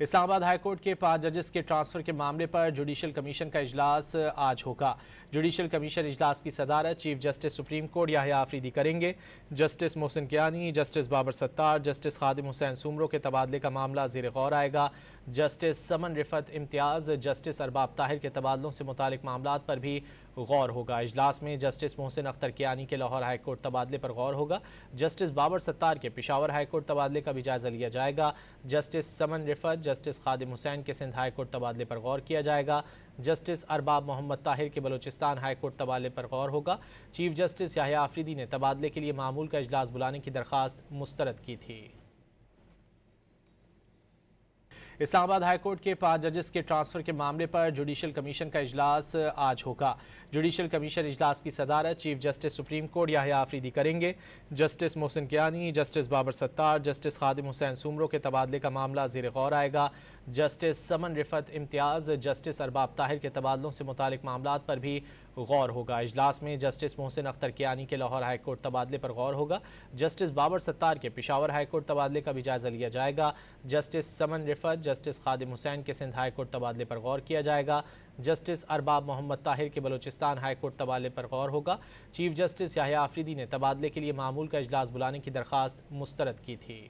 Islamabad high court के 5 जजेस के ट्रांसफर के मामले पर जुडिशल कमीशन का इजलास आज होगा। जुडिशल कमीशन इजलास की सदारत chief justice supreme court Yahya Afridi करेंगे। Justice Mohsin Kiyani, justice Babar Sattar, justice Khadim Hussain Soomro के तबादले का मामला ज़ेर गौर आएगा। जस्टिस समन रिफत इम्तियाज़, जस्टिस अरबाब ताहिर के तबादलों से मुतालिक मामलात पर भी गौर होगा। इजलास में जस्टिस मोहसिन अख्तर कियानी के लाहौर हाईकोर्ट तबादले पर गौर होगा। जस्टिस बाबर सत्तार के पेशावर हाईकोर्ट तबादले का भी जायजा लिया जाएगा। जस्टिस समन रिफत, जस्टिस खादिम हुसैन के सिंध हाईकोर्ट तबादले पर गौर किया जाएगा। जस्टिस अरबाब मोहम्मद ताहिर के बलोचिस्तान हाईकोर्ट तबादले पर गौर होगा। चीफ जस्टिस याहिया आफरीदी ने तबादले के लिए मामूल का इजलास बुलाने की दरख्वास्त मुस्तरद की थी। इस्लामाबाद हाईकोर्ट के 5 जजेस के ट्रांसफर के मामले पर जुडिशल कमीशन का इजलास आज होगा। जुडिशल कमीशन इजलास की सदारत chief justice supreme court Yahya Afridi करेंगे। Justice Mohsin Kiyani, justice Babar Sattar, justice Khadim Hussain Soomro के तबादले का मामला ज़ेर गौर आएगा। जस्टिस समन रिफत इम्तियाज़, जस्टिस अरबाब ताहिर के तबादलों से मुतालिक मामलात पर भी गौर होगा। इजलास में जस्टिस मोहसिन अख्तर कियानी के लाहौर हाईकोर्ट तबादले पर गौर होगा। जस्टिस बाबर सत्तार के पेशावर हाईकोर्ट तबादले का भी जायजा लिया जाएगा। जस्टिस समन रिफत, जस्टिस खादिम हुसैन के सिंध हाईकोर्ट तबादले पर गौर किया जाएगा। जस्टिस अरबाब मोहम्मद ताहिर के बलोचिस्तान हाईकोर्ट तबादले पर गौर होगा। चीफ जस्टिस याहिया आफरीदी ने तबादले के लिए मामूल का इजलास बुलाने की दरख्वास्त मुस्तरद की थी।